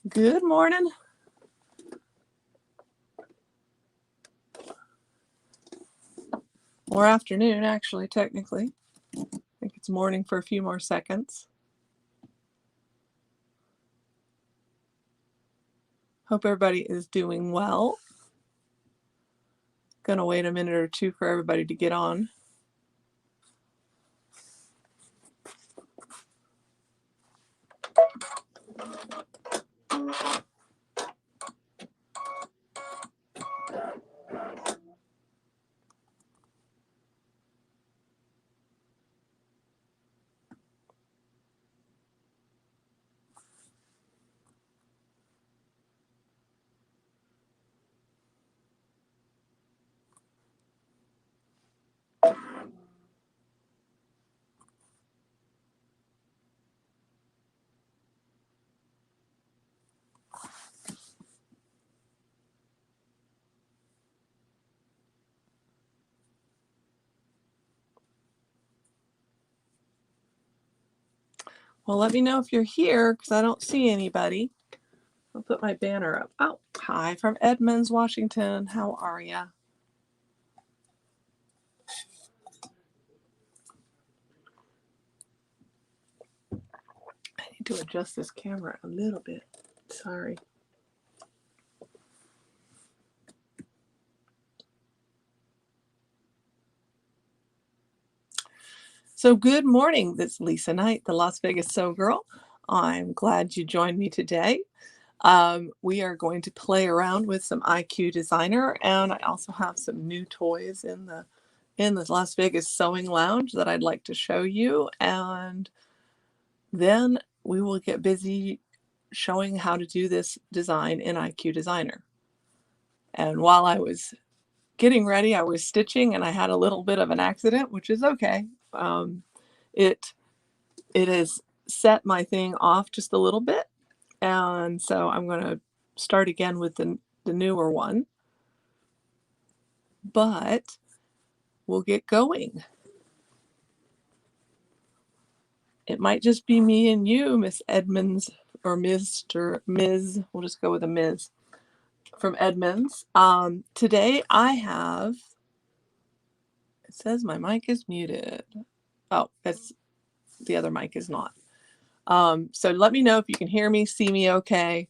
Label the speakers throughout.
Speaker 1: Good morning. Or afternoon, actually, technically. I think it's morning for a few more seconds. Hope everybody is doing well. Gonna wait a minute or two for everybody to get on. Well, let me know if you're here because I don't see anybody. I'll put my banner up. Oh, hi from Edmonds, Washington. How are ya? I need to adjust this camera a little bit. Sorry. So good morning. This is Lisa Knight, the Las Vegas Sew Girl. I'm glad you joined me today. We are going to play around with some IQ Designer, and I also have some new toys in the Las Vegas Sewing Lounge that I'd like to show you, and then we will get busy showing how to do this design in IQ Designer. And while I was getting ready, I was stitching and I had a little bit of an accident, which is okay. It has set my thing off just a little bit, and so I'm going to start again with the newer one, but we'll get going. It might just be me and you, Miss Edmonds, or Ms. We'll just go with a Ms. from Edmonds. Today I have, it says my mic is muted. Oh, that's the other mic is not. So let me know if you can hear me, see me okay.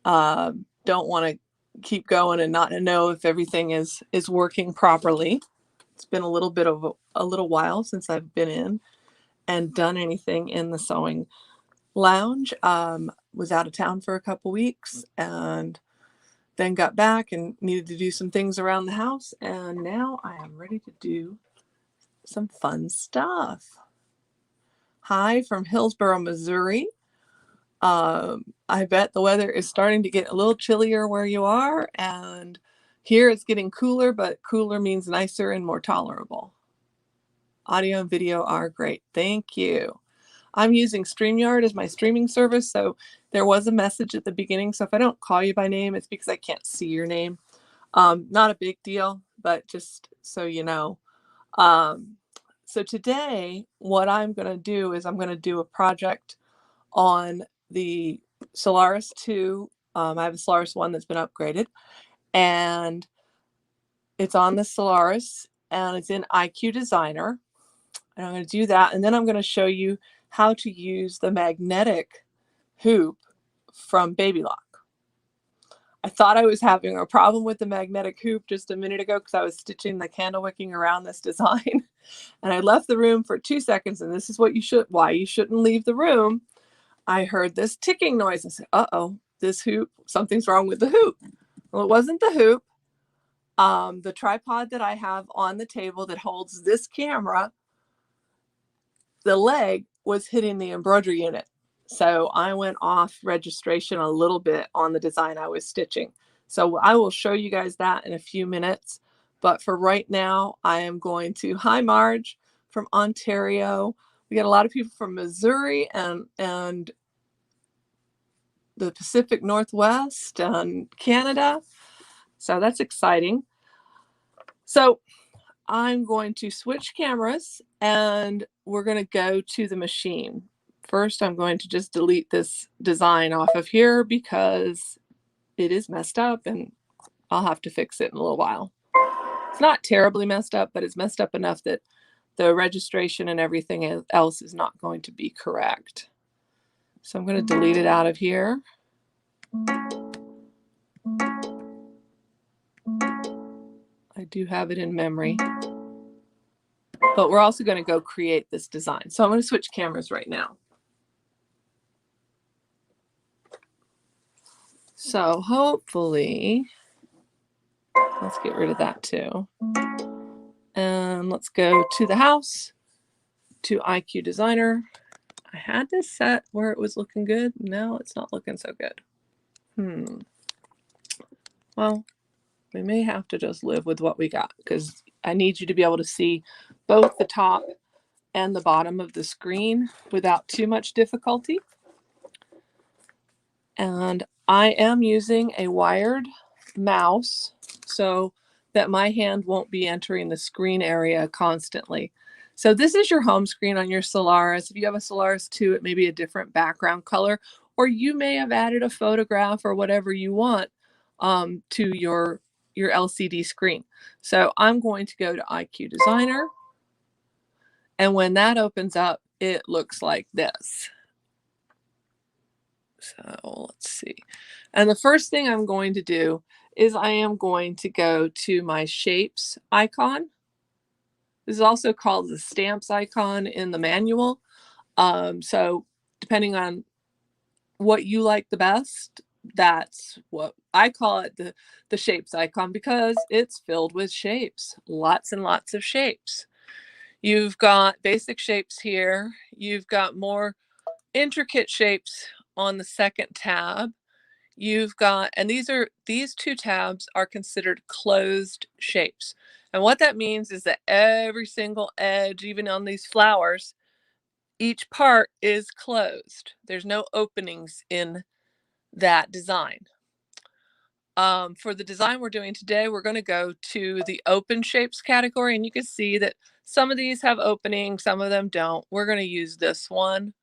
Speaker 1: Don't want to keep going and not know if everything is working properly. It's been a little bit of a little while since I've been in and done anything in the sewing lounge. Was out of town for a couple weeks and then got back and needed to do some things around the house, and now I am ready to do some fun stuff. Hi from Hillsboro, Missouri. I bet the weather is starting to get a little chillier where you are, and here it's getting cooler, but cooler means nicer and more tolerable. Audio and video are great. Thank you. I'm using StreamYard as my streaming service, so there was a message at the beginning. So if I don't call you by name, it's because I can't see your name. Not a big deal, but just so you know. So today, what I'm going to do is I'm going to do a project on the Solaris 2. I have a Solaris 1 that's been upgraded, and it's on the Solaris, and it's in IQ Designer. And I'm going to do that, and then I'm going to show you how to use the magnetic hoop from Baby Lock. I thought I was having a problem with the magnetic hoop just a minute ago because I was stitching the candle wicking around this design, and I left the room for 2 seconds, and this is why you shouldn't leave the room. I heard this ticking noise. I said, uh-oh, this hoop, something's wrong with the hoop. Well, it wasn't the hoop. The tripod that I have on the table that holds this camera, the leg was hitting the embroidery unit. So I went off registration a little bit on the design I was stitching. So I will show you guys that in a few minutes. But for right now, I am going to, hi Marge from Ontario. We got a lot of people from Missouri and the Pacific Northwest and Canada. So that's exciting. So I'm going to switch cameras and we're going to go to the machine. First, I'm going to just delete this design off of here because it is messed up and I'll have to fix it in a little while. It's not terribly messed up, but it's messed up enough that the registration and everything else is not going to be correct. So I'm going to delete it out of here. I do have it in memory. But we're also going to go create this design. So I'm going to switch cameras right now. So hopefully, let's get rid of that too. And let's go to the house, to IQ Designer. I had this set where it was looking good. Now it's not looking so good. Well, we may have to just live with what we got because I need you to be able to see both the top and the bottom of the screen without too much difficulty. And I am using a wired mouse so that my hand won't be entering the screen area constantly. So this is your home screen on your Solaris. If you have a Solaris 2, it may be a different background color, or you may have added a photograph or whatever you want to your LCD screen. So I'm going to go to IQ Designer. And when that opens up, it looks like this. So let's see. And the first thing I'm going to do is I am going to go to my shapes icon. This is also called the stamps icon in the manual. So depending on what you like the best, that's what I call it, the shapes icon, because it's filled with shapes, lots and lots of shapes. You've got basic shapes here. You've got more intricate shapes on the second tab. You've got, and these two tabs are considered closed shapes. And what that means is that every single edge, even on these flowers, each part is closed. There's no openings in that design. For the design we're doing today, we're going to go to the open shapes category, and you can see that some of these have openings, some of them don't. We're going to use this one,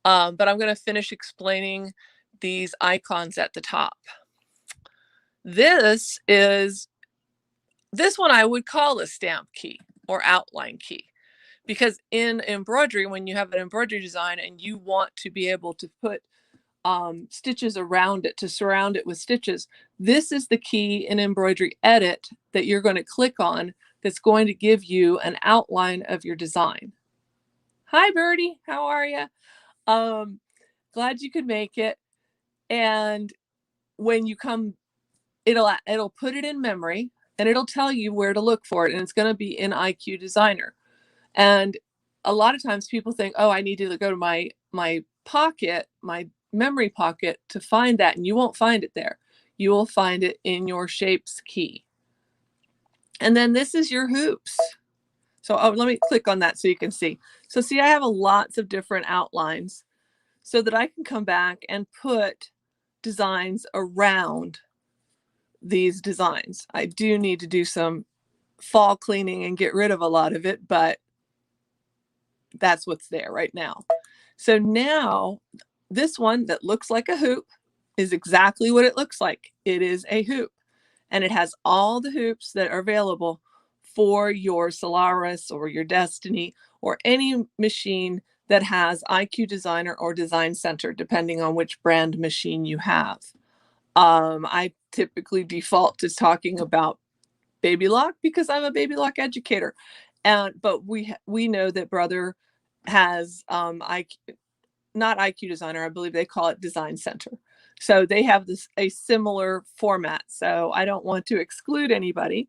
Speaker 1: but I'm going to finish explaining these icons at the top. This one I would call a stamp key or outline key, because in embroidery, when you have an embroidery design and you want to be able to put stitches around it, to surround it with stitches, this is the key in Embroidery Edit that you're going to click on that's going to give you an outline of your design. Hi Birdie, how are you? Glad you could make it. And when you come, it'll put it in memory and it'll tell you where to look for it, and it's going to be in IQ Designer. And a lot of times people think, oh, I need to go to my pocket, my memory pocket, to find that, and you won't find it there. You will find it in your shapes key. And then this is your hoops. So let me click on that so you can see. So see, I have lots of different outlines so that I can come back and put designs around these designs. I do need to do some fall cleaning and get rid of a lot of it, but that's what's there right now. So now this one that looks like a hoop is exactly what it looks like. It is a hoop, and it has all the hoops that are available for your Solaris or your Destiny or any machine that has IQ Designer or Design Center, depending on which brand machine you have. I typically default to talking about Baby Lock because I'm a Baby Lock educator, but we know that Brother has not IQ Designer, I believe they call it Design Center. So they have a similar format. So I don't want to exclude anybody.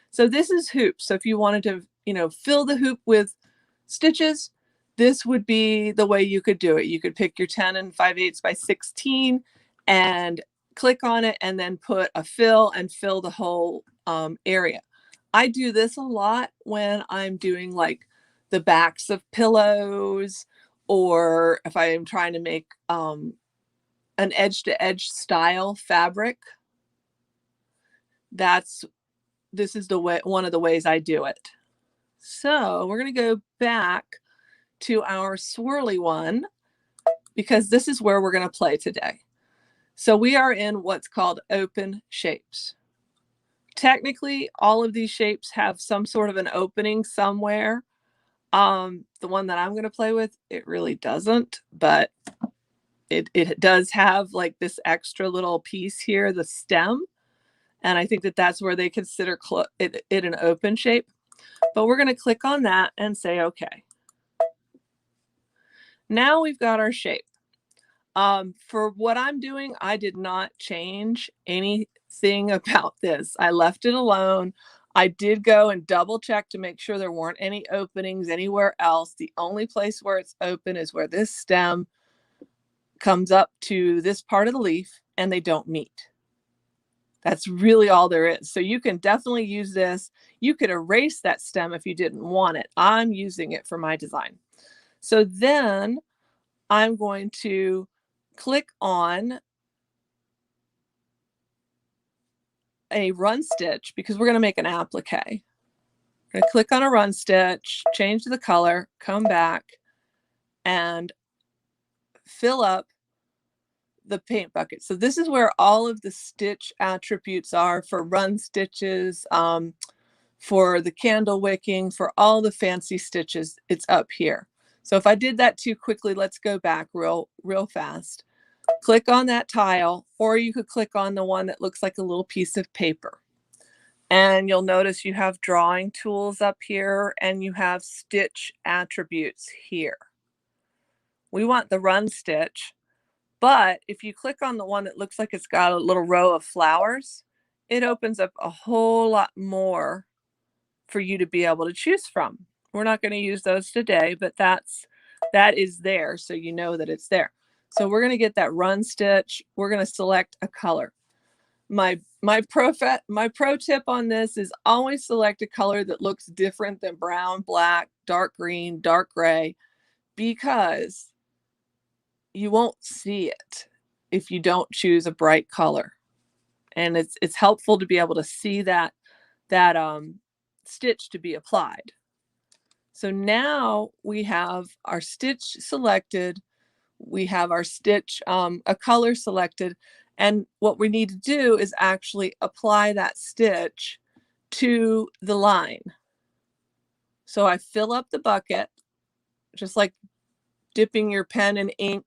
Speaker 1: So this is hoops. So if you wanted to, fill the hoop with stitches, this would be the way you could do it. You could pick your 10 and 5/8 by 16 and click on it and then put a fill and fill the whole area. I do this a lot when I'm doing like the backs of pillows, or if I am trying to make an edge-to-edge style fabric. This is one of the ways I do it. So we're going to go back to our swirly one, because this is where we're going to play today. So we are in what's called open shapes. Technically, all of these shapes have some sort of an opening somewhere. The one that I'm going to play with, it really doesn't, but it does have like this extra little piece here, the stem. And I think that that's where they consider it an open shape. But we're going to click on that and say, okay. Now we've got our shape. For what I'm doing, I did not change anything about this. I left it alone. I did go and double check to make sure there weren't any openings anywhere else. The only place where it's open is where this stem comes up to this part of the leaf and they don't meet. That's really all there is. So you can definitely use this. You could erase that stem if you didn't want it. I'm using it for my design. So then I'm going to click on a run stitch because we're going to make an applique. I'm going to click on a run stitch, change the color, come back and fill up the paint bucket. So this is where all of the stitch attributes are for run stitches, for the candle wicking, for all the fancy stitches. It's up here. So if I did that too quickly, let's go back real fast. Click on that tile, or you could click on the one that looks like a little piece of paper. And you'll notice you have drawing tools up here and you have stitch attributes here. We want the run stitch, but if you click on the one that looks like it's got a little row of flowers, it opens up a whole lot more for you to be able to choose from. We're not going to use those today, but that is there, so you know that it's there. So we're going to get that run stitch. We're going to select a color. My pro tip on this is always select a color that looks different than brown, black, dark green, dark gray, because you won't see it if you don't choose a bright color. And it's helpful to be able to see that stitch to be applied. So now we have our stitch selected. We have our stitch, a color selected. And what we need to do is actually apply that stitch to the line. So I fill up the bucket, just like dipping your pen in ink.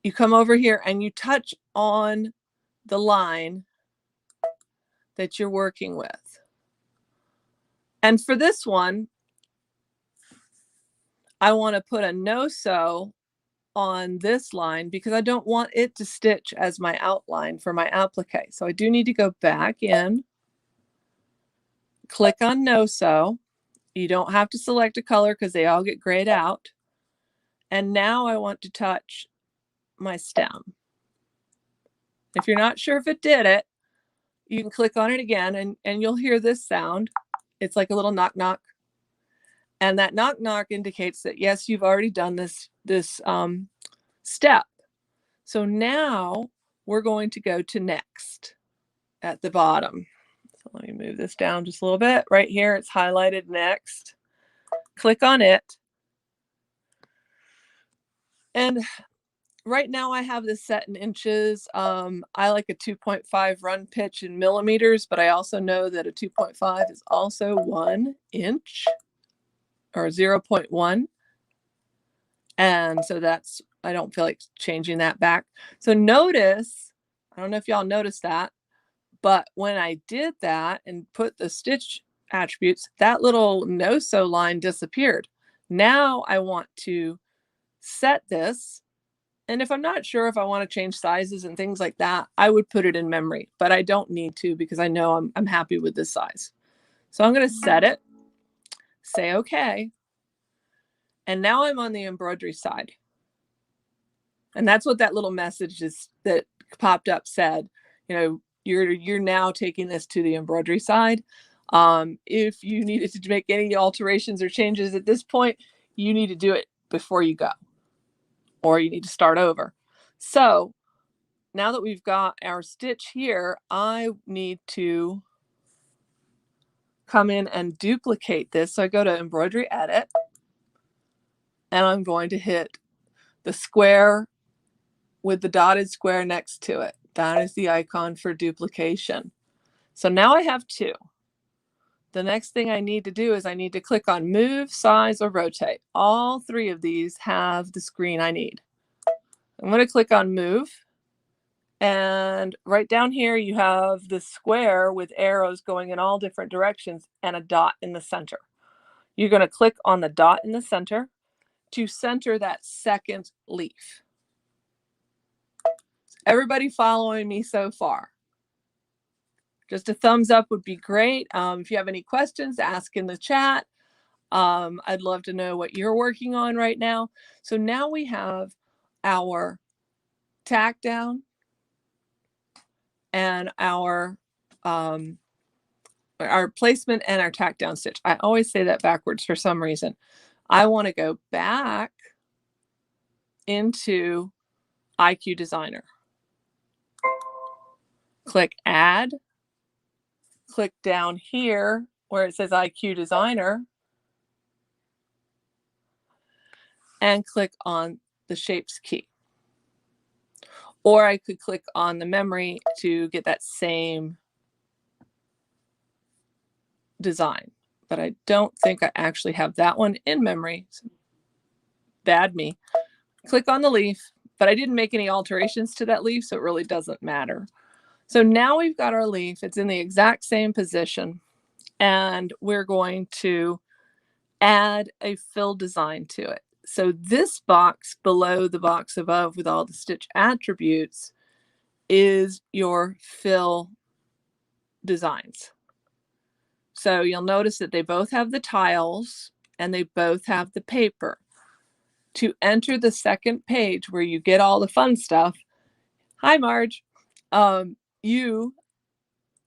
Speaker 1: You come over here and you touch on the line that you're working with. And for this one, I want to put a no-sew on this line because I don't want it to stitch as my outline for my applique. So I do need to go back in, click on no-sew. You don't have to select a color because they all get grayed out. And now I want to touch my stem. If you're not sure if it did it, you can click on it again and you'll hear this sound. It's like a little knock knock. And that knock knock indicates that yes, you've already done this step. So now we're going to go to next at the bottom. So let me move this down just a little bit. Right here, it's highlighted next. Click on it. And right now I have this set in inches. I like a 2.5 run pitch in millimeters, but I also know that a 2.5 is also 1 inch or 0.1. And so that's, I don't feel like changing that back. So notice, I don't know if y'all noticed that, but when I did that and put the stitch attributes, that little no-sew line disappeared. Now I want to set this. And if I'm not sure if I want to change sizes and things like that, I would put it in memory, but I don't need to because I know I'm happy with this size. So I'm going to set it, say okay. And now I'm on the embroidery side. And that's what that little message is that popped up said, you know, you're now taking this to the embroidery side. If you needed to make any alterations or changes at this point, you need to do it before you go, or you need to start over. So now that we've got our stitch here, I need to come in and duplicate this. So I go to embroidery edit and I'm going to hit The square with the dotted square next to it, that is the icon for duplication. So now I have 2. The next thing I need to do is I need to click on move, size, or rotate. All 3 of these have the screen I need. I'm going to click on move. And right down here, you have the square with arrows going in all different directions and a dot in the center. You're going to click on the dot in the center to center that second leaf. Everybody following me so far? Just a thumbs up would be great. If you have any questions, ask in the chat. I'd love to know what you're working on right now. So now we have our tack down and our placement and our tack down stitch. I always say that backwards for some reason. I want to go back into IQ Designer. Click Add. Click down here where it says IQ Designer and click on the Shapes key. Or I could click on the memory to get that same design. But I don't think I actually have that one in memory. So bad me. Click on the leaf, but I didn't make any alterations to that leaf, so it really doesn't matter. So now we've got our leaf. It's in the exact same position. And we're going to add a fill design to it. So this box below the box above with all the stitch attributes is your fill designs. So you'll notice that they both have the tiles and they both have the paper. To enter the second page where you get all the fun stuff, hi Marge, you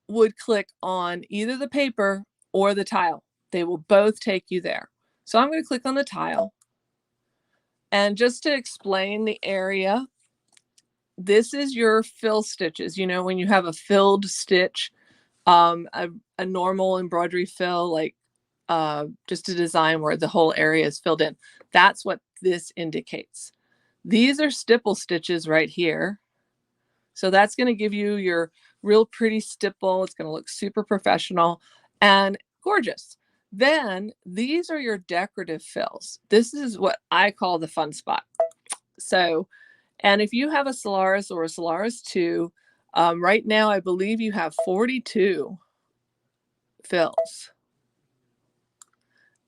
Speaker 1: would click on either the paper or the tile. They will both take you there. So I'm going to click on the tile. And just to explain the area, this is your fill stitches. You know, when you have a filled stitch, a normal embroidery fill, like just a design where the whole area is filled in. That's what this indicates. These are stipple stitches right here. So that's going to give you your real pretty stipple. It's going to look super professional and gorgeous. Then these are your decorative fills. This is what I call the fun spot. So, and if you have a Solaris or a Solaris 2, right now I believe you have 42 fills.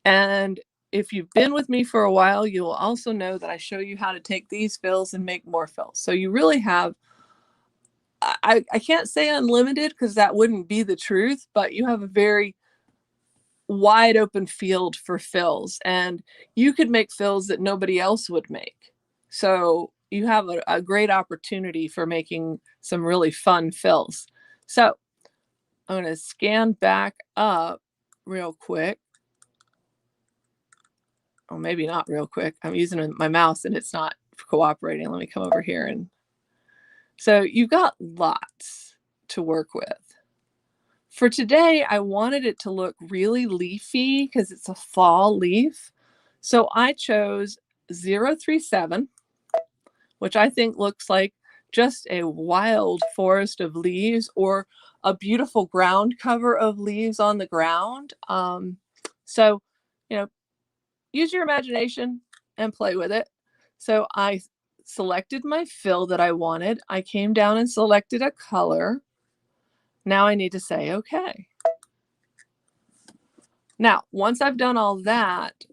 Speaker 1: And if you've been with me for a while, you will also know that I show you how to take these fills and make more fills. So you really have, I can't say unlimited because that wouldn't be the truth, but you have a very wide open field for fills, and you could make fills that nobody else would make. So you have a great opportunity for making some really fun fills. So I'm going to scan back up real quick. Oh, maybe not real quick. I'm using my mouse and it's not cooperating. Let me come over here. And so you've got lots to work with. For today, I wanted it to look really leafy because it's a fall leaf. So I chose 037, which I think looks like just a wild forest of leaves or a beautiful ground cover of leaves on the ground. So, you know, use your imagination and play with it. So I selected my fill that I wanted. I came down and selected a color. Now I need to say, okay. Now, once I've done all that,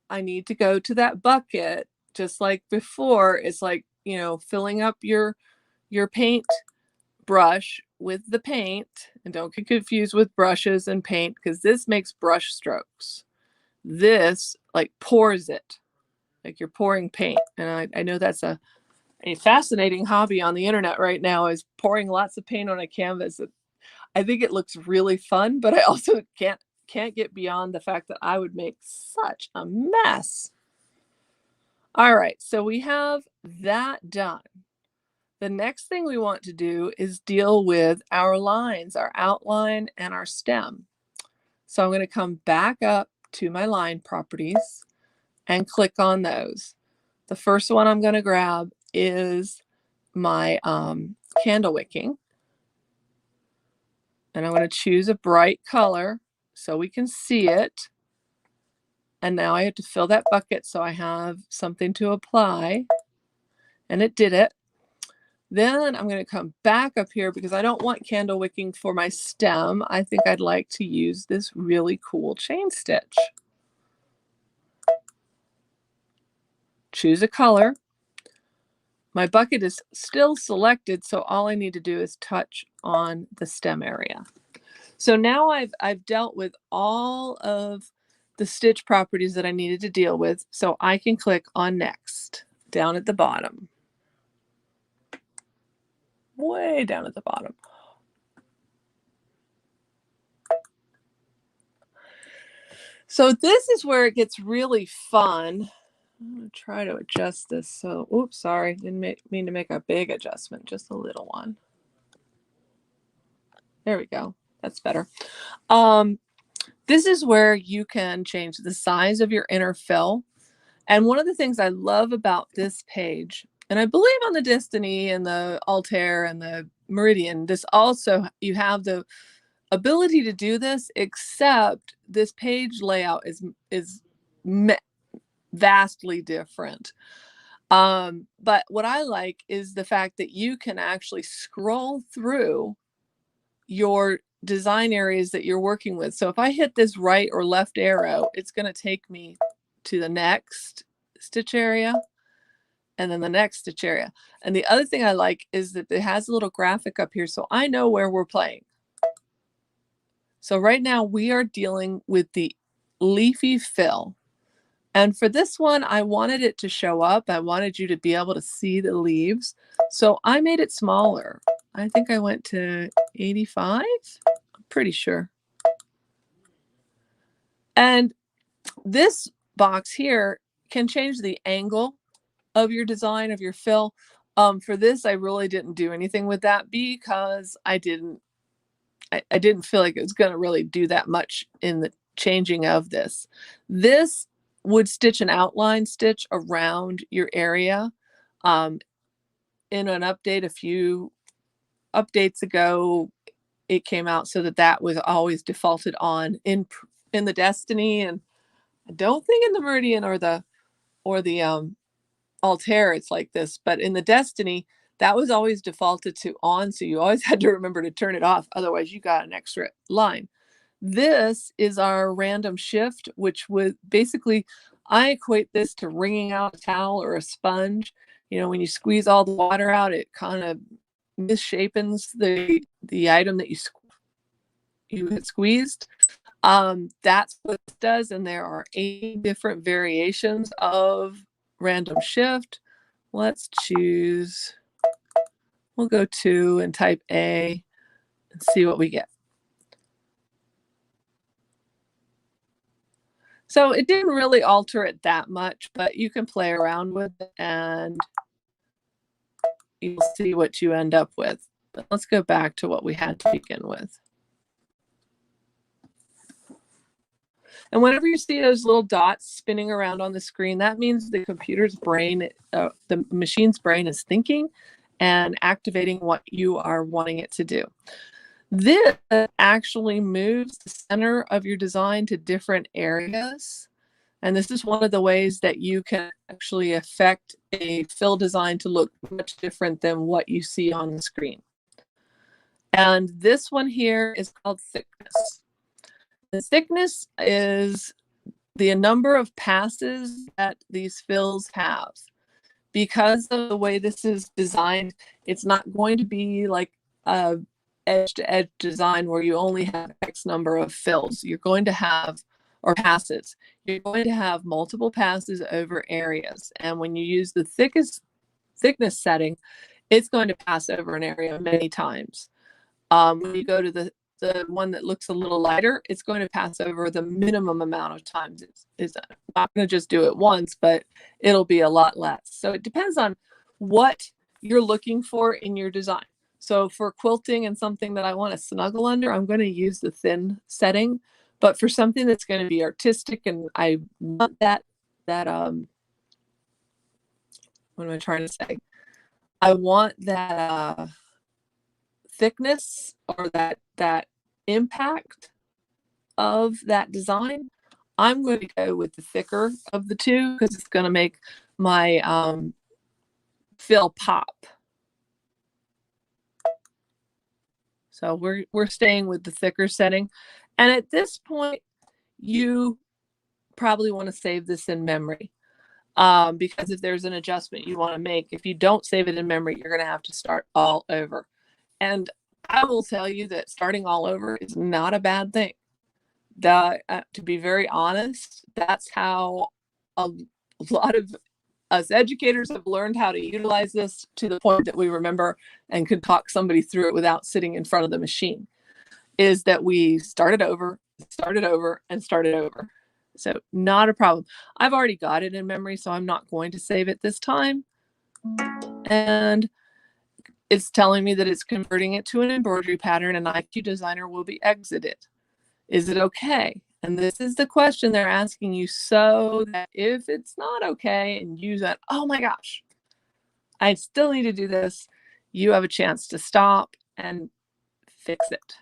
Speaker 1: I need to go to that bucket, just like before. It's like, you know, filling up your paint brush with the paint. And don't get confused with brushes and paint, because this makes brush strokes. This like pours it, like you're pouring paint. And I know that's a fascinating hobby on the internet right now, is pouring lots of paint on a canvas. I think it looks really fun, but I also can't get beyond the fact that I would make such a mess. All right, so we have that done. The next thing we want to do is deal with our lines, our outline, and our stem. So I'm going to come back up to my line properties and click on those. The first one I'm going to grab is my candle wicking. And I'm going to choose a bright color so we can see it. And now I have to fill that bucket so I have something to apply. And it did it. Then I'm going to come back up here because I don't want candle wicking for my stem. I think I'd like to use this really cool chain stitch. Choose a color. My bucket is still selected, so all I need to do is touch on the stem area. So now I've dealt with all of the stitch properties that I needed to deal with, so I can click on Next down at the bottom. Way down at the bottom. So this is where it gets really fun. I'm going to try to adjust this. So, oops, sorry. Didn't mean to make a big adjustment, just a little one. There we go. That's better. This is where you can change the size of your inner fill. And one of the things I love about this page, and I believe on the Destiny and the Altair and the Meridian, this also, you have the ability to do this, except this page layout is vastly different. But what I like is the fact that you can actually scroll through your design areas that you're working with. So if I hit this right or left arrow, it's going to take me to the next stitch area and then the next stitch area. And the other thing I like is that it has a little graphic up here, so I know where we're playing. So right now we are dealing with the Leafy Fill. And for this one, I wanted it to show up. I wanted you to be able to see the leaves. So I made it smaller. I think I went to 85. I'm pretty sure. And this box here can change the angle of your design, of your fill. For this, I really didn't do anything with that because I didn't feel like it was going to really do that much in the changing of this. This would stitch an outline stitch around your area. In an update a few updates ago, it came out so that was always defaulted on in the Destiny, and I don't think in the Meridian or the Altair it's like this, but in the Destiny that was always defaulted to on, so you always had to remember to turn it off, otherwise you got an extra line. This is our random shift, which would basically, I equate this to wringing out a towel or a sponge. You know, when you squeeze all the water out, it kind of misshapens the item that you had squeezed. That's what it does, and there are 8 different variations of random shift. Let's choose, we'll go 2 and type A and see what we get. So it didn't really alter it that much, but you can play around with it and you'll see what you end up with. But let's go back to what we had to begin with. And whenever you see those little dots spinning around on the screen, that means the computer's brain, the machine's brain is thinking and activating what you are wanting it to do. This actually moves the center of your design to different areas. And this is one of the ways that you can actually affect a fill design to look much different than what you see on the screen. And this one here is called thickness. The thickness is the number of passes that these fills have. Because of the way this is designed, it's not going to be like a edge-to-edge design where you only have X number of fills. You're going to have, or passes, you're going to have multiple passes over areas. And when you use the thickness setting, it's going to pass over an area many times. When you go to the one that looks a little lighter, it's going to pass over the minimum amount of times. It's not going to just do it once, but it'll be a lot less. So it depends on what you're looking for in your design. So for quilting and something that I want to snuggle under, I'm going to use the thin setting. But for something that's going to be artistic and I want that what am I trying to say? I want that thickness or that impact of that design. I'm going to go with the thicker of the two because it's going to make my fill pop. So we're staying with the thicker setting. And at this point, you probably want to save this in memory. Because if there's an adjustment you want to make, if you don't save it in memory, you're going to have to start all over. And I will tell you that starting all over is not a bad thing. To be very honest, that's how a lot of us educators have learned how to utilize this to the point that we remember and could talk somebody through it without sitting in front of the machine, is that we started over, and started over. So not a problem. I've already got it in memory, so I'm not going to save it this time. And it's telling me that it's converting it to an embroidery pattern, and IQ Designer will be exited. Is it okay? And this is the question they're asking you, so that if it's not okay and you said, oh my gosh, I still need to do this, you have a chance to stop and fix it.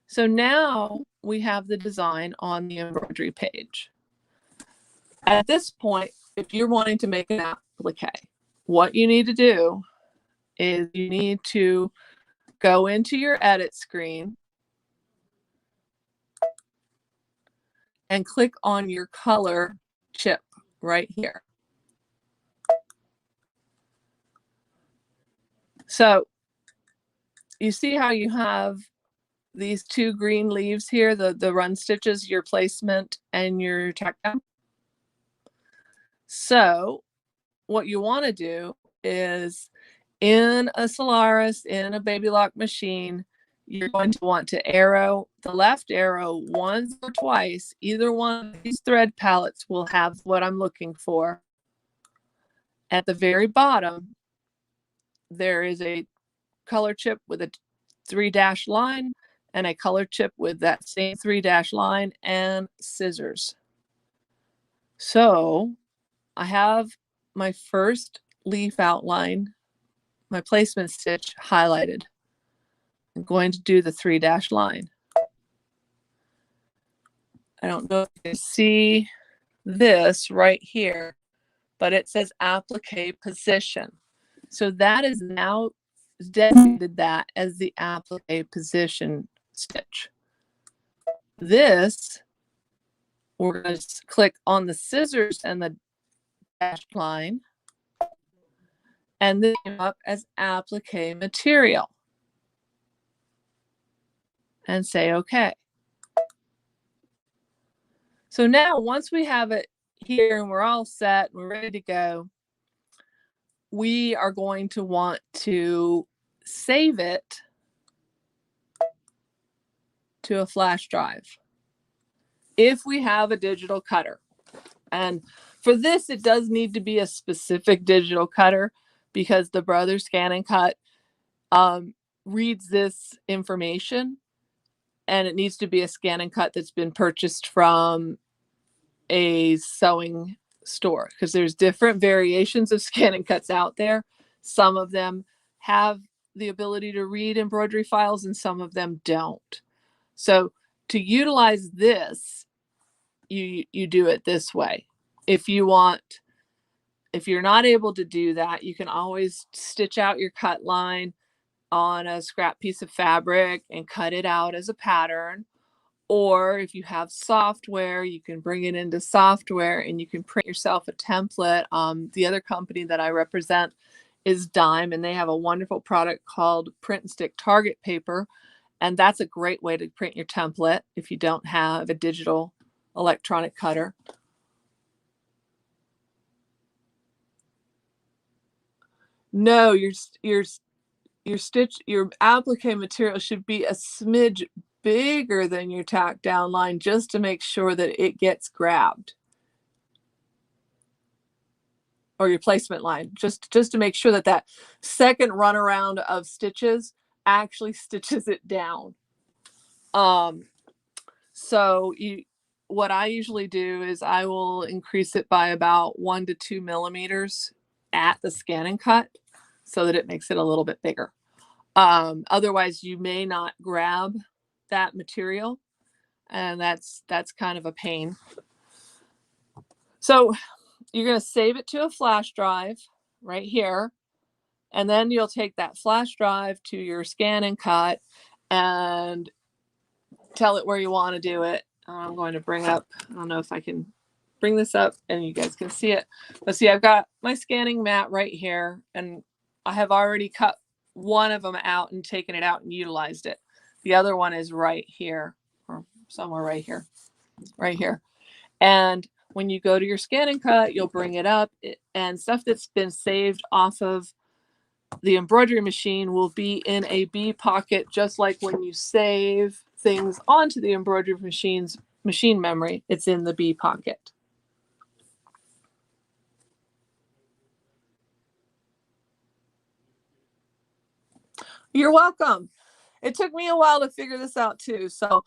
Speaker 1: So now we have the design on the embroidery page. At this point, if you're wanting to make an applique, what you need to do is you need to go into your edit screen and click on your color chip right here. So you see how you have these two green leaves here, the run stitches, your placement and your tack down. So what you want to do is, in a Solaris, in a baby lock machine, you're going to want to arrow the left arrow once or twice. Either one of these thread palettes will have what I'm looking for. At the very bottom, there is a color chip with a 3-dash line and a color chip with that same 3-dash line and scissors. So I have my first leaf outline, my placement stitch highlighted. I'm going to do the 3-dash line. I don't know if you can see this right here, but it says applique position. So that is now designated that as the applique position stitch. This, we're going to click on the scissors and the dash line, and then up as applique material, and say OK. So now once we have it here and we're all set, we're ready to go, we are going to want to save it to a flash drive if we have a digital cutter. And for this, it does need to be a specific digital cutter because the Brother Scan and Cut reads this information, and it needs to be a scan and cut that's been purchased from a sewing store, because there's different variations of scan and cuts out there. Some of them have the ability to read embroidery files and some of them don't. So to utilize this, you do it this way. If you're not able to do that, you can always stitch out your cut line on a scrap piece of fabric and cut it out as a pattern. Or if you have software, you can bring it into software and you can print yourself a template. The other company that I represent is Dime, and they have a wonderful product called Print and Stick Target Paper. And that's a great way to print your template if you don't have a digital electronic cutter. No, your applique material should be a smidge bigger than your tack down line, just to make sure that it gets grabbed, or your placement line, just to make sure that that second run around of stitches actually stitches it down. So what I usually do is I will increase it by about 1 to 2 millimeters at the scan and cut so that it makes it a little bit bigger. Otherwise, you may not grab that material, and that's kind of a pain. So you're going to save it to a flash drive right here, and then you'll take that flash drive to your scan and cut and tell it where you want to do it. I'm going to bring up, I don't know if I can bring this up and you guys can see it. But see, I've got my scanning mat right here, and I have already cut one of them out and taken it out and utilized it. The other one is right here, or somewhere right here, right here. And when you go to your scan and cut, you'll bring it up, and stuff that's been saved off of the embroidery machine will be in a B pocket, just like when you save things onto the embroidery machine's machine memory, it's in the B pocket. You're welcome. It took me a while to figure this out too. So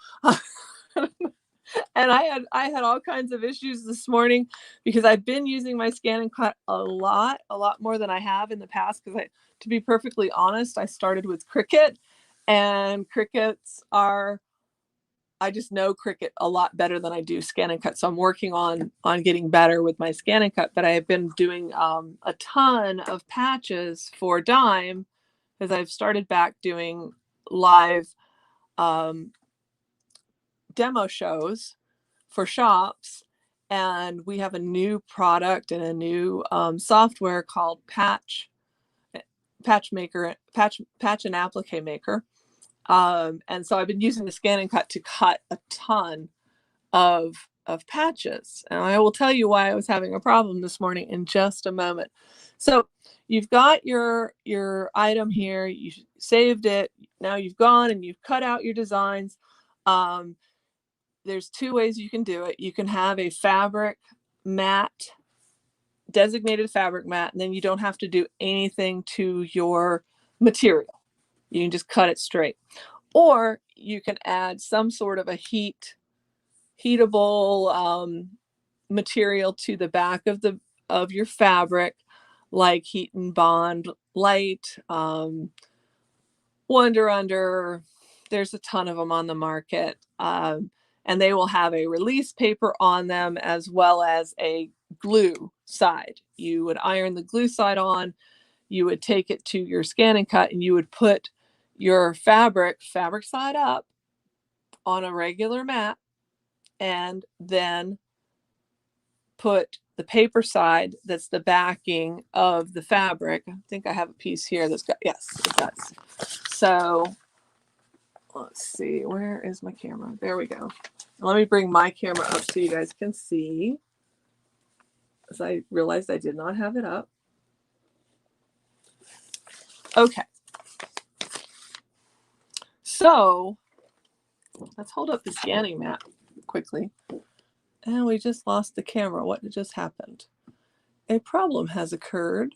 Speaker 1: and I had all kinds of issues this morning because I've been using my scan and cut a lot more than I have in the past, because to be perfectly honest, I started with Cricut, and Cricuts are, I just know Cricut a lot better than I do scan and cut. So I'm working on getting better with my scan and cut, but I have been doing a ton of patches for Dime, because I've started back doing live demo shows for shops, and we have a new product and a new software called Patch and Applique Maker. And so I've been using the scan and cut to cut a ton of patches, and I will tell you why I was having a problem this morning in just a moment. So you've got your item here, you saved it, now you've gone and you've cut out your designs. There's two ways you can do it. You can have a fabric mat, designated fabric mat, and then you don't have to do anything to your material. You can just cut it straight. Or you can add some sort of a heatable material to the back of your fabric, like Heat and Bond Light, Wonder Under. There's a ton of them on the market, and they will have a release paper on them as well as a glue side. You would iron the glue side on, you would take it to your scan and cut, and you would put your fabric side up on a regular mat, and then put the paper side that's the backing of the fabric. I think I have a piece here that's got, yes, it does. So let's see, where is my camera? There we go. Let me bring my camera up so you guys can see, as I realized I did not have it up. Okay. So let's hold up the scanning mat quickly. And we just lost the camera. What just happened? A problem has occurred.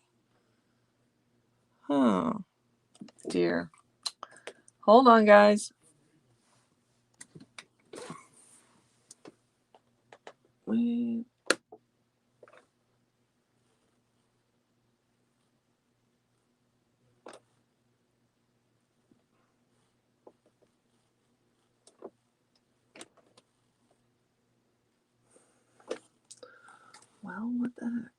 Speaker 1: Oh, dear. Hold on, guys. Wait. Well, what the heck?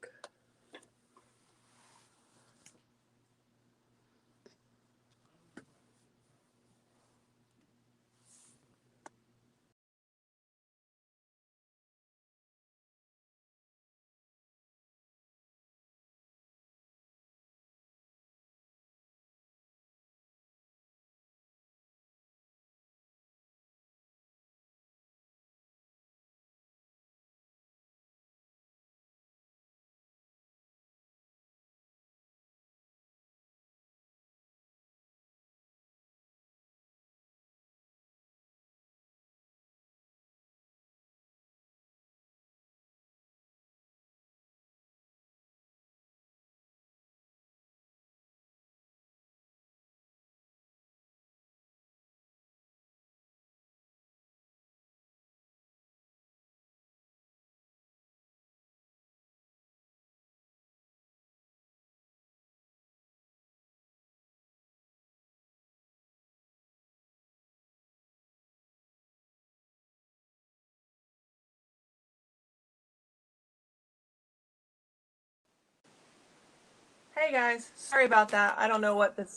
Speaker 1: Hey guys, sorry about that. I don't know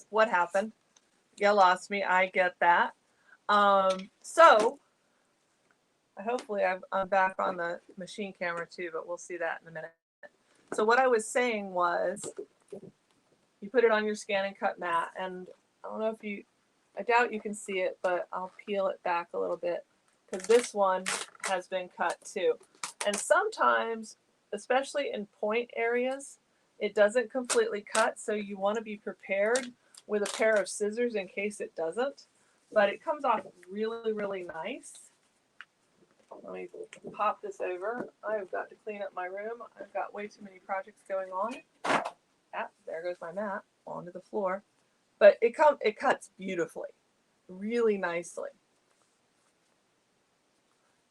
Speaker 1: what happened. You lost me. I get that. So hopefully I'm back on the machine camera too, but we'll see that in a minute. So what I was saying was, you put it on your scan and cut mat, and I don't know if I doubt you can see it, but I'll peel it back a little bit because this one has been cut too. And sometimes, especially in point areas, it doesn't completely cut, so you want to be prepared with a pair of scissors in case it doesn't. But it comes off really, really nice. Let me pop this over. I've got to clean up my room. I've got way too many projects going on. Ah, there goes my mat onto the floor. But it cuts beautifully, really nicely.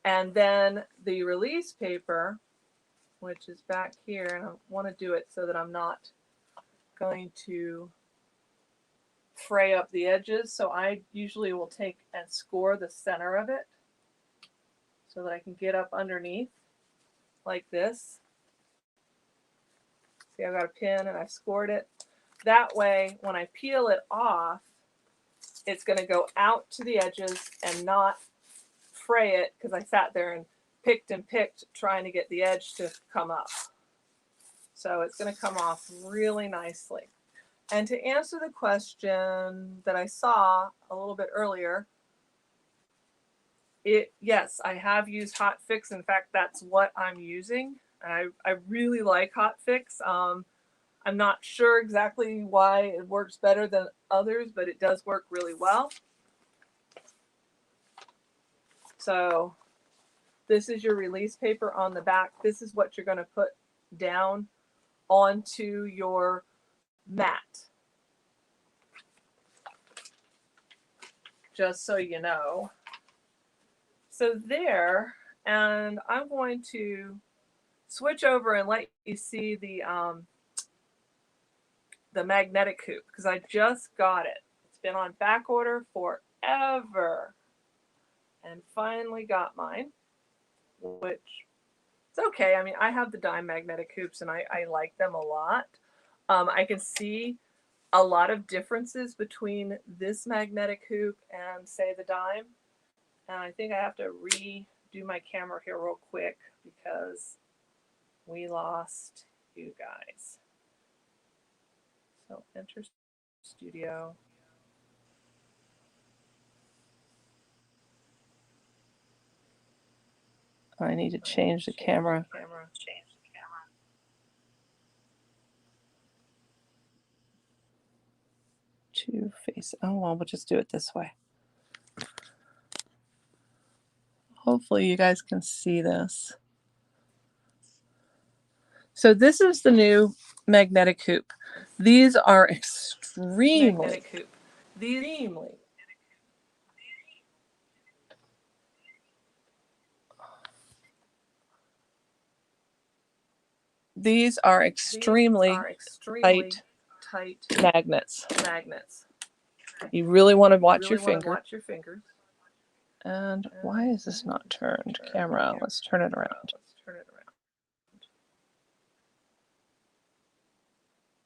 Speaker 1: And then the release paper, which is back here, and I want to do it so that I'm not going to fray up the edges. So I usually will take and score the center of it so that I can get up underneath like this. See, I've got a pin and I've scored it. That way, when I peel it off, it's going to go out to the edges and not fray it, because I sat there and picked trying to get the edge to come up. So it's going to come off really nicely. And to answer the question that I saw a little bit earlier, yes, I have used Hot Fix. In fact, that's what I'm using. I really like Hot Fix. I'm not sure exactly why it works better than others, but it does work really well. So this is your release paper on the back. This is what you're going to put down onto your mat. Just so you know. So there, and I'm going to switch over and let you see the magnetic hoop, because I just got it. It's been on back order forever, and finally got mine, which it's okay. I mean, I have the dime magnetic hoops, and I like them a lot. I can see a lot of differences between this magnetic hoop and, say, the dime. And I think I have to redo my camera here real quick because we lost you guys. So enter studio. I need to change the camera. To face. Oh, well, we'll just do it this way. Hopefully you guys can see this. So this is the new magnetic hoop. These are extremely These are extremely tight magnets. You really want to watch your finger. And why is this not turned? Camera, let's turn it around.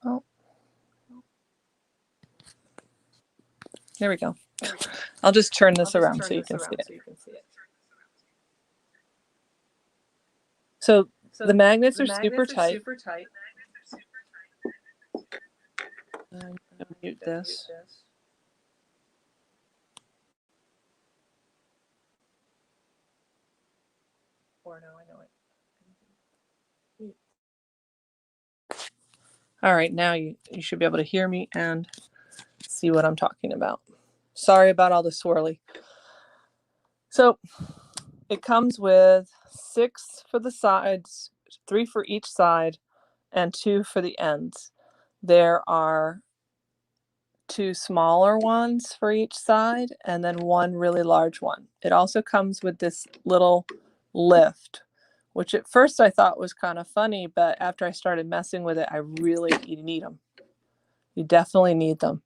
Speaker 1: Oh. There we go. I'll just turn this around so you can see it. So the magnets are super tight. I'm going to mute this. All right, now you should be able to hear me and see what I'm talking about. Sorry about all the swirly. So it comes with 6 for the sides, 3 for each side, and 2 for the ends. There are 2 smaller ones for each side, and then 1 really large one. It also comes with this little lift, which at first I thought was kind of funny, but after I started messing with it, you need them. You definitely need them.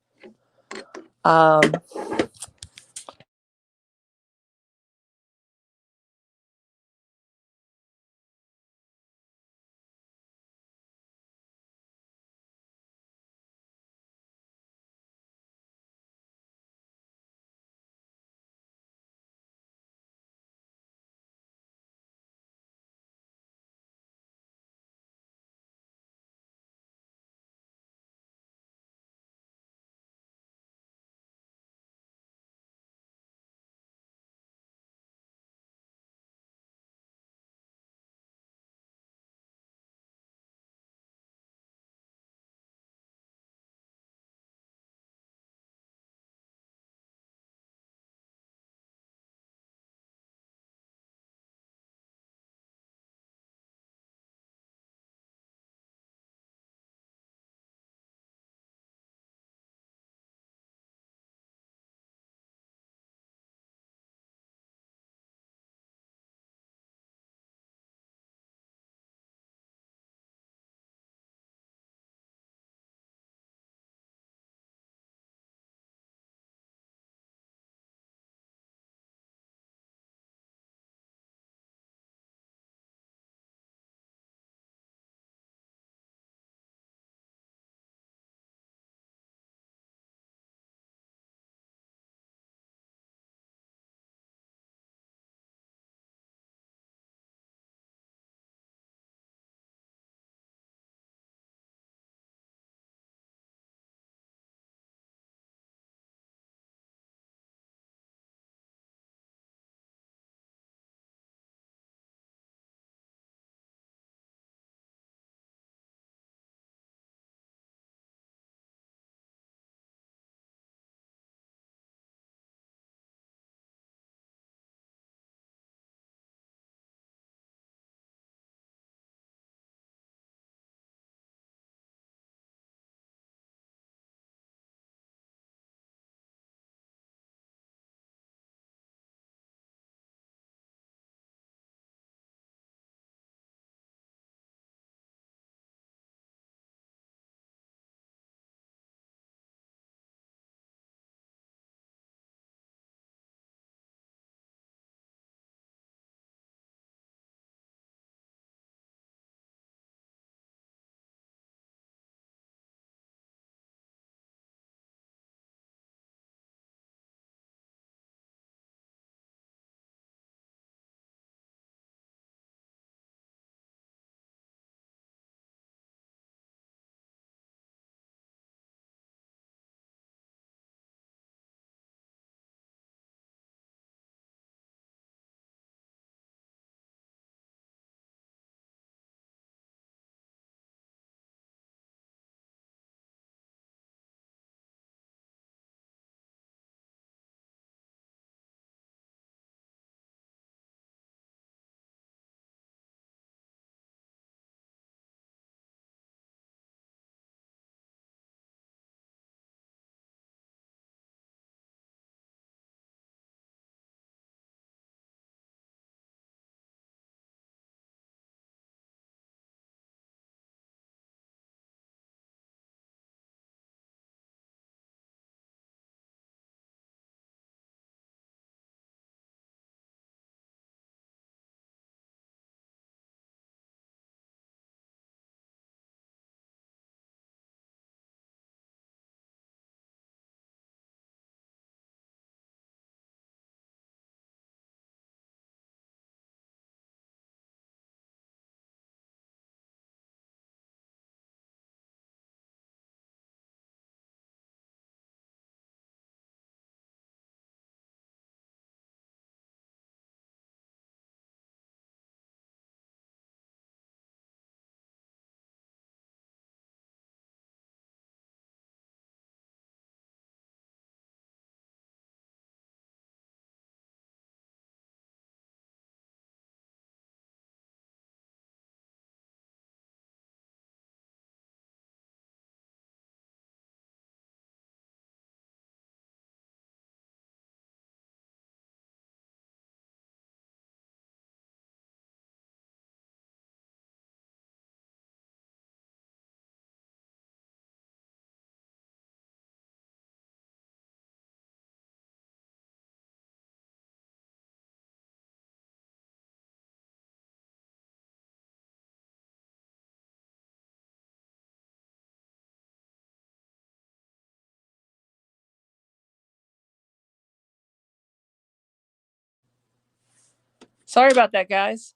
Speaker 1: Sorry about that, guys.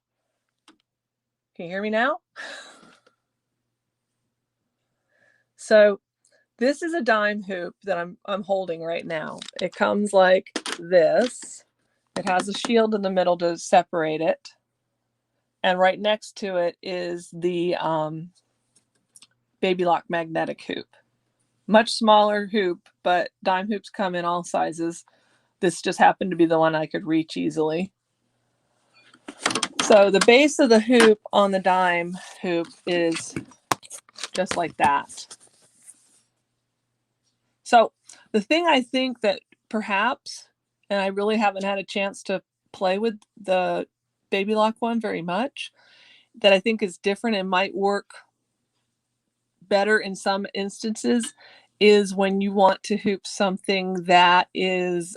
Speaker 1: Can you hear me now? So this is a dime hoop that I'm holding right now. It comes like this. It has a shield in the middle to separate it. And right next to it is the Baby Lock magnetic hoop. Much smaller hoop, but dime hoops come in all sizes. This just happened to be the one I could reach easily. So the base of the hoop on the dime hoop is just like that. So the thing I think that perhaps, and I really haven't had a chance to play with the Baby Lock one very much, that I think is different and might work better in some instances is when you want to hoop something that is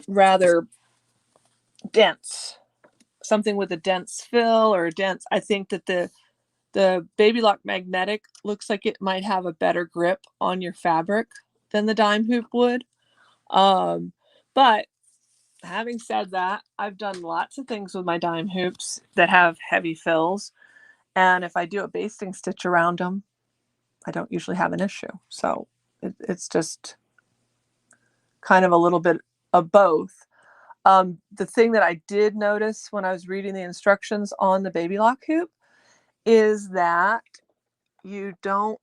Speaker 1: rather dense, something with a dense fill or a dense. I think that the Baby Lock magnetic looks like it might have a better grip on your fabric than the dime hoop would. But having said that, I've done lots of things with my dime hoops that have heavy fills. And if I do a basting stitch around them, I don't usually have an issue. So it's just kind of a little bit of both. The thing that I did notice when I was reading the instructions on the Baby Lock hoop is that you don't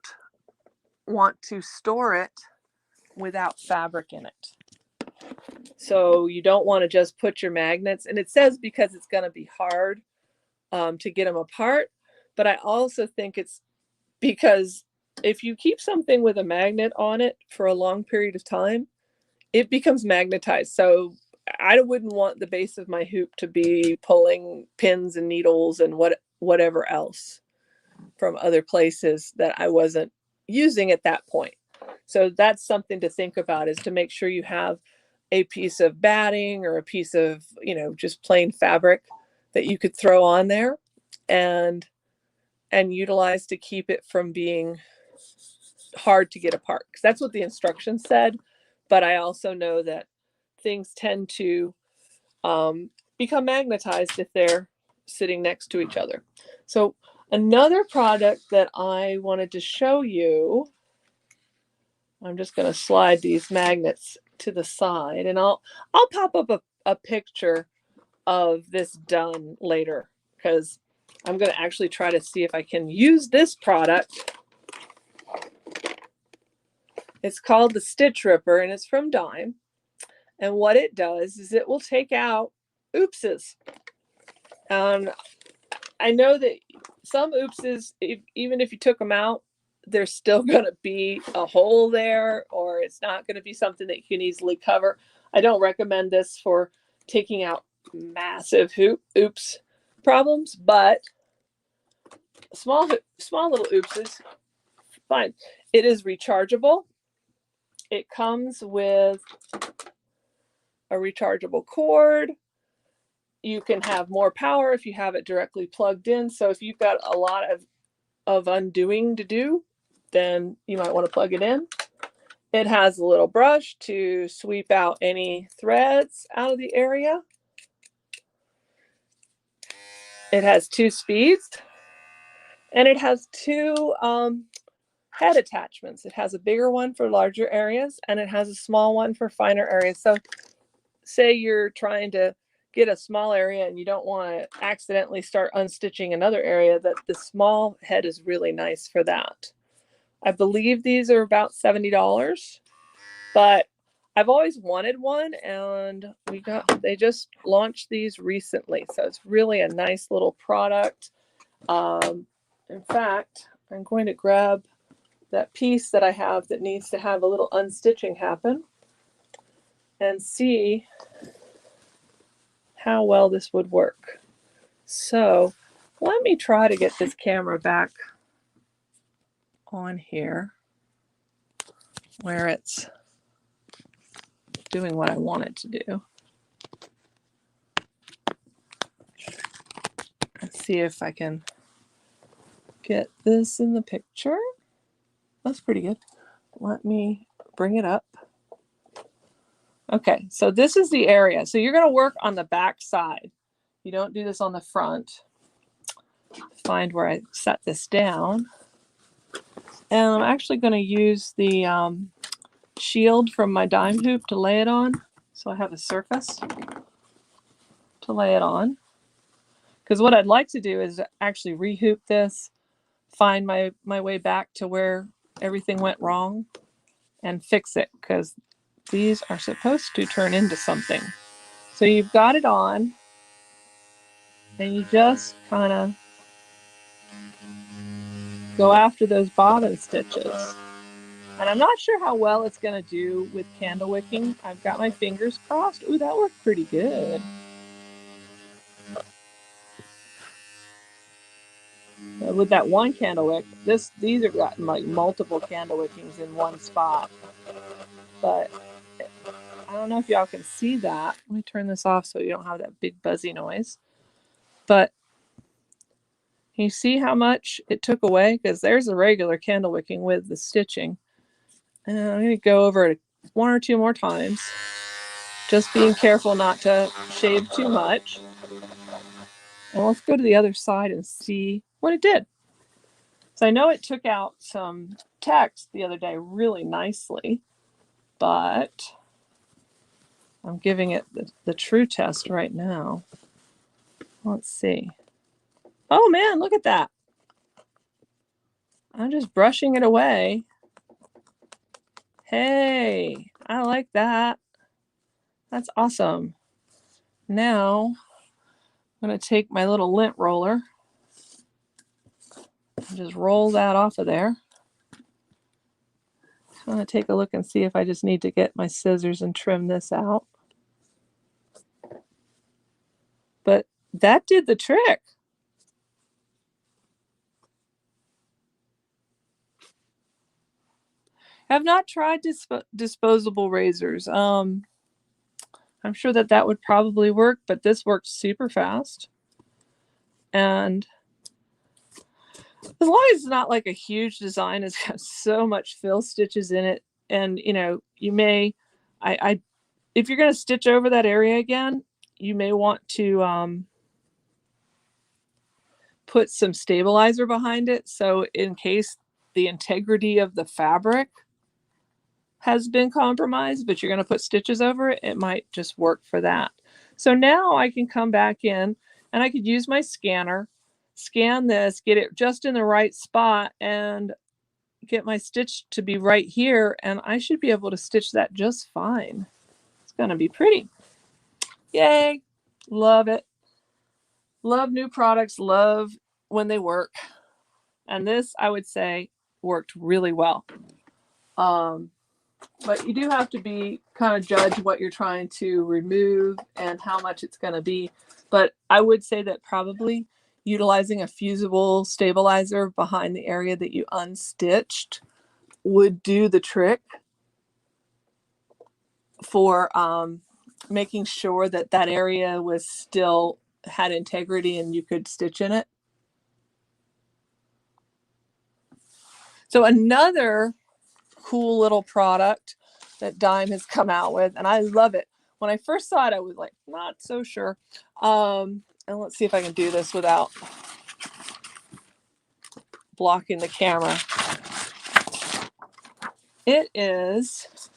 Speaker 1: want to store it without fabric in it. So you don't want to just put your magnets, and it says because it's going to be hard to get them apart. But I also think it's because if you keep something with a magnet on it for a long period of time, it becomes magnetized. So I wouldn't want the base of my hoop to be pulling pins and needles and whatever else from other places that I wasn't using at that point. So that's something to think about, is to make sure you have a piece of batting or a piece of, just plain fabric that you could throw on there and utilize to keep it from being hard to get apart. Because that's what the instructions said. But I also know that things tend to become magnetized if they're sitting next to each other. So another product that I wanted to show you, I'm just going to slide these magnets to the side, and I'll pop up a picture of this done later, because I'm going to actually try to see if I can use this product. It's called the Stitch Ripper, and it's from Dime. And what it does is it will take out oopses. I know that some oopses, even if you took them out, there's still going to be a hole there, or it's not going to be something that you can easily cover. I don't recommend this for taking out massive oops problems, but small little oopses, fine. It is rechargeable. It comes with a rechargeable cord. You can have more power if you have it directly plugged in. So if you've got a lot of undoing to do, then you might want to plug it in. It has a little brush to sweep out any threads out of the area. It has 2 speeds, and it has 2 head attachments. It has a bigger one for larger areas, and it has a small one for finer areas. So say you're trying to get a small area and you don't want to accidentally start unstitching another area, that the small head is really nice for that. I believe these are about $70, but I've always wanted one, and they just launched these recently. So it's really a nice little product. In fact, I'm going to grab that piece that I have that needs to have a little unstitching happen and see how well this would work. So let me try to get this camera back on here where it's doing what I want it to do. Let's see if I can get this in the picture. That's pretty good. Let me bring it up. Okay, so this is the area. So you're going to work on the back side. You don't do this on the front. Find where I set this down. And I'm actually going to use the shield from my dime hoop to lay it on. So I have a surface to lay it on. Because what I'd like to do is actually rehoop this, find my way back to where everything went wrong, and fix it. Because these are supposed to turn into something. So you've got it on, and you just kind of go after those bobbin stitches. And I'm not sure how well it's going to do with candle wicking. I've got my fingers crossed. Ooh, that worked pretty good. With that one candle wick, these have gotten like multiple candle wickings in one spot. But I don't know if y'all can see that. Let me turn this off so you don't have that big buzzy noise. But can you see how much it took away? Because there's a regular candle wicking with the stitching. And I'm going to go over it one or two more times. Just being careful not to shave too much. And let's go to the other side and see what it did. So I know it took out some text the other day really nicely, but I'm giving it the true test right now. Let's see. Oh man, look at that. I'm just brushing it away. Hey, I like that. That's awesome. Now I'm going to take my little lint roller and just roll that off of there. I'm going to take a look and see if I just need to get my scissors and trim this out. But that did the trick. I have not tried disposable razors. I'm sure that would probably work, but this works super fast. And as long as it's not like a huge design, it's got so much fill stitches in it. And, you know, you may, if you're going to stitch over that area again, you may want to put some stabilizer behind it. So in case the integrity of the fabric has been compromised, but you're going to put stitches over it, it might just work for that. So now I can come back in and I could use my scanner, scan this, get it just in the right spot, and get my stitch to be right here, and I should be able to stitch that just fine. It's going to be pretty. Yay. Love it. Love new products. Love when they work. And this, I would say, worked really well. But you do have to be kind of judge what you're trying to remove and how much it's going to be. But I would say that probably utilizing a fusible stabilizer behind the area that you unstitched would do the trick for making sure that that area was still had integrity and you could stitch in it. So another cool little product that Dime has come out with, and I love it. When I first saw it, I was like, not so sure. And let's see if I can do this without blocking the camera. It is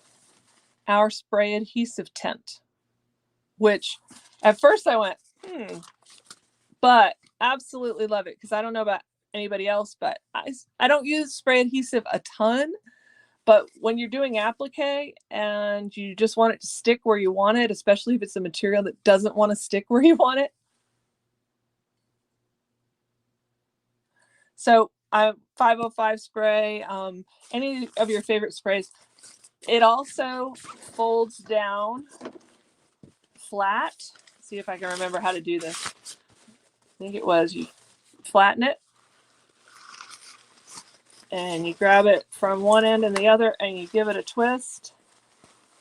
Speaker 1: our spray adhesive tent, which at first I went, but absolutely love it, because I don't know about anybody else, but I don't use spray adhesive a ton. But when you're doing applique and you just want it to stick where you want it, especially if it's a material that doesn't want to stick where you want it. So 505 spray, any of your favorite sprays. It also folds down flat. Let's see if I can remember how to do this. I think it was you flatten it and you grab it from one end and the other and you give it a twist,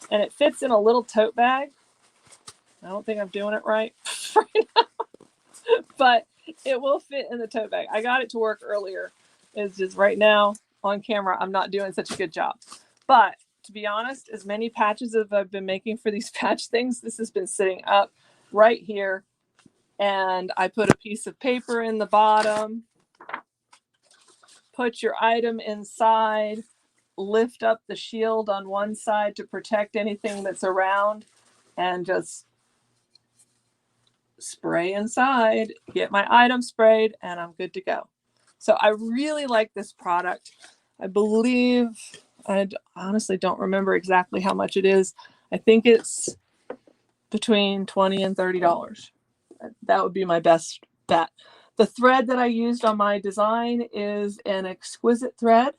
Speaker 1: and it fits in a little tote bag. I don't think I'm doing it right right now, but it will fit in the tote bag. I got it to work earlier. It's just right now on camera I'm not doing such a good job. But to be honest, as many patches as I've been making for these patch things, this has been sitting up right here. And I put a piece of paper in the bottom, put your item inside, lift up the shield on one side to protect anything that's around, and just spray inside, get my item sprayed, and I'm good to go. So I really like this product. I believe, I honestly don't remember exactly how much it is. I think it's between $20 and $30. That would be my best bet. The thread that I used on my design is an exquisite thread.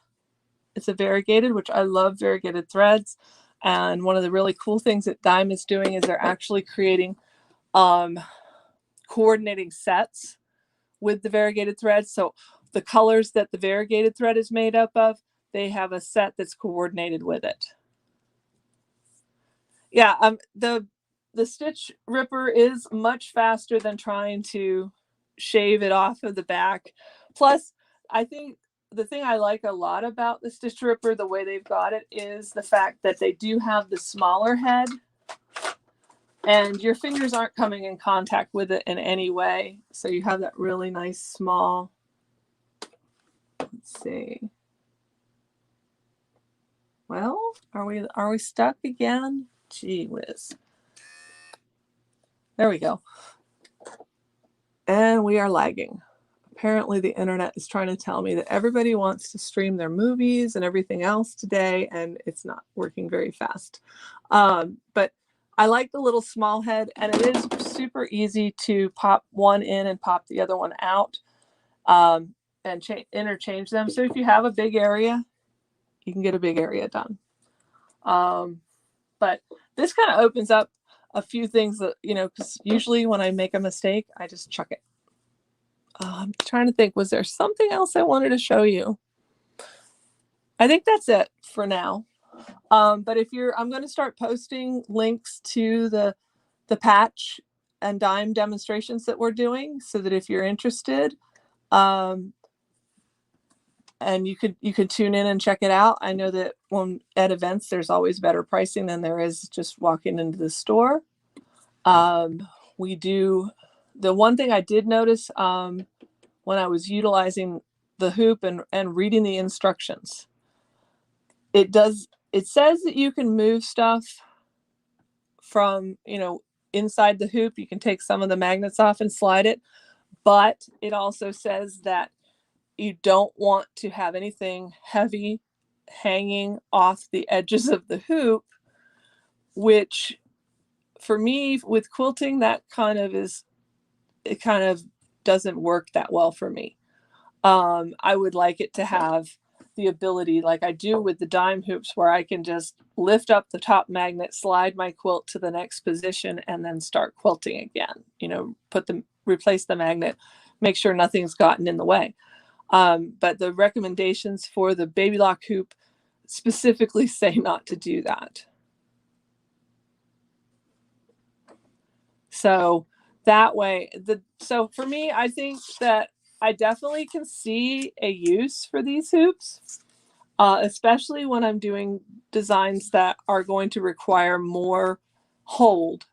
Speaker 1: It's a variegated, which I love variegated threads. And one of the really cool things that Dime is doing is they're actually creating coordinating sets with the variegated thread. So the colors that the variegated thread is made up of, they have a set that's coordinated with it. Yeah, the stitch ripper is much faster than trying to shave it off of the back. Plus, I think the thing I like a lot about the stitch ripper, the way they've got it, is the fact that they do have the smaller head and your fingers aren't coming in contact with it in any way. So you have that really nice small, let's see. Well, are we stuck again? Gee whiz. There we go. And we are lagging. Apparently the internet is trying to tell me that everybody wants to stream their movies and everything else today, and it's not working very fast. But I like the little small head, and it is super easy to pop one in and pop the other one out, and interchange them. So if you have a big area, you can get a big area done. But this kind of opens up a few things that, you know, because usually when I make a mistake, I just chuck it. I'm trying to think, was there something else I wanted to show you? I think that's it for now. But if you're, I'm going to start posting links to the patch and dime demonstrations that we're doing, so that if you're interested, and you could tune in and check it out. I know that when at events, there's always better pricing than there is just walking into the store. We do, the one thing I did notice when I was utilizing the hoop and reading the instructions, it says that you can move stuff from, you know, inside the hoop. You can take some of the magnets off and slide it, but it also says that you don't want to have anything heavy hanging off the edges of the hoop, which for me with quilting, that kind of doesn't work that well for me. I would like it to have the ability, like I do with the dime hoops, where I can just lift up the top magnet, slide my quilt to the next position, and then start quilting again. You know, replace the magnet, make sure nothing's gotten in the way. But the recommendations for the baby lock hoop specifically say not to do that. So that way, so for me, I think that I definitely can see a use for these hoops, especially when I'm doing designs that are going to require more hold.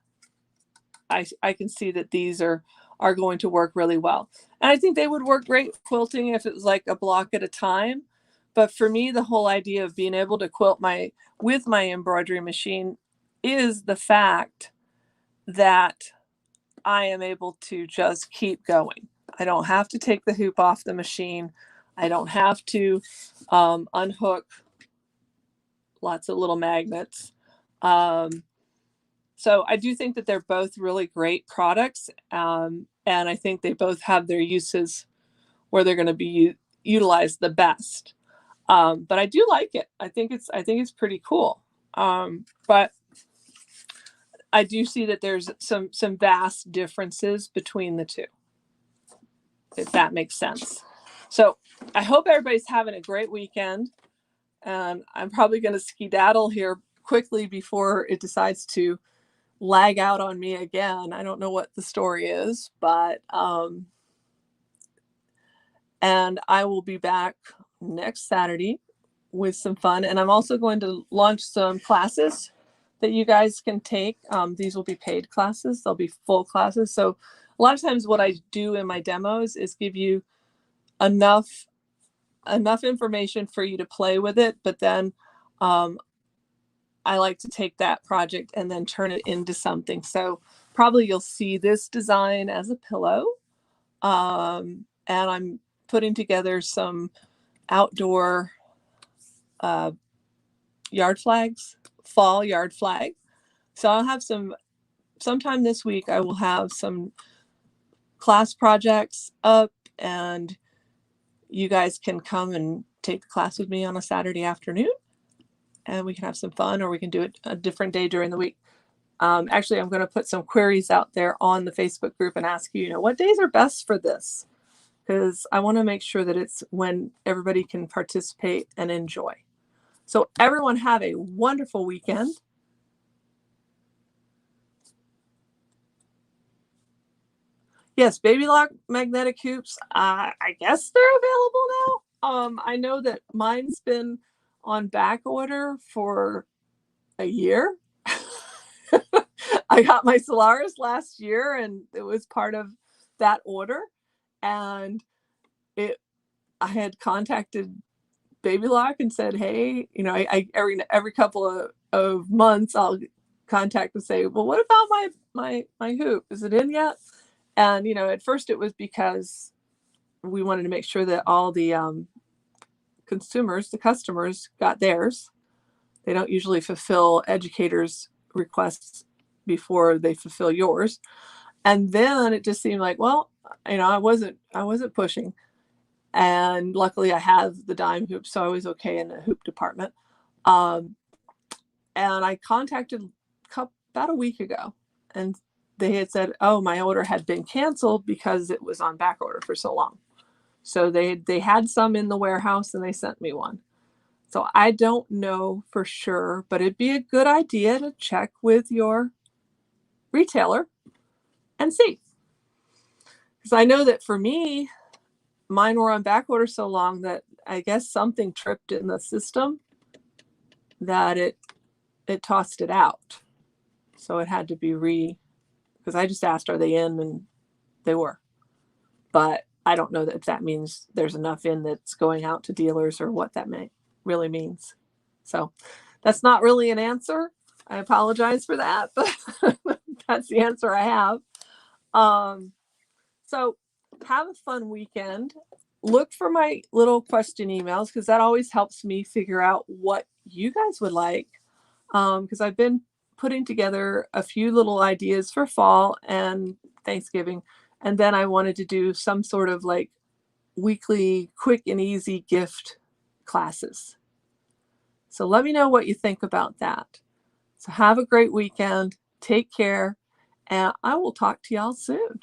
Speaker 1: I can see that these are going to work really well. And I think they would work great quilting if it was like a block at a time. But for me, the whole idea of being able to quilt with my embroidery machine is the fact that I am able to just keep going. I don't have to take the hoop off the machine. I don't have to unhook lots of little magnets. So I do think that they're both really great products. And I think they both have their uses where they're going to be utilized the best. But I do like it. I think it's pretty cool. But I do see that there's some vast differences between the two, if that makes sense. So I hope everybody's having a great weekend. And I'm probably going to skedaddle here quickly before it decides to lag out on me again. I don't know what the story is, but and I will be back next Saturday with some fun. And I'm also going to launch some classes that you guys can take. These will be paid classes. They'll be full classes. So a lot of times what I do in my demos is give you enough information for you to play with it. But then I like to take that project and then turn it into something. So probably you'll see this design as a pillow. And I'm putting together some outdoor yard flags, fall yard flag. So I'll have sometime this week, I will have some class projects up, and you guys can come and take the class with me on a Saturday afternoon, and we can have some fun, or we can do it a different day during the week. Actually, I'm going to put some queries out there on the Facebook group and ask you, what days are best for this? Because I want to make sure that it's when everybody can participate and enjoy. So everyone have a wonderful weekend. Yes, Baby Lock magnetic hoops. I guess they're available now. I know that mine's been on back order for a year. I got my Solaris last year, and it was part of that order. And I had contacted Baby Lock and said, hey, I every couple of months I'll contact and say, well, what about my hoop? Is it in yet? And at first it was because we wanted to make sure that all the the customers got theirs. They don't usually fulfill educators' requests before they fulfill yours. And then it just seemed like, well, I wasn't pushing. And luckily I have the dime hoop, so I was okay in the hoop department. And I contacted about a week ago, and they had said, oh, my order had been canceled because it was on back order for so long. So they had some in the warehouse, and they sent me one. So I don't know for sure, but it'd be a good idea to check with your retailer and see. Because I know that for me, mine were on back order so long that I guess something tripped in the system that it tossed it out. So it had to be because I just asked, are they in? And they were. But I don't know if that means there's enough in that's going out to dealers, or what that really means. So that's not really an answer. I apologize for that, but that's the answer I have. So have a fun weekend. Look for my little question emails, because that always helps me figure out what you guys would like. Because I've been putting together a few little ideas for fall and Thanksgiving. And then I wanted to do some sort of like weekly quick and easy gift classes. So let me know what you think about that. So have a great weekend. Take care. And I will talk to y'all soon.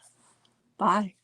Speaker 1: Bye.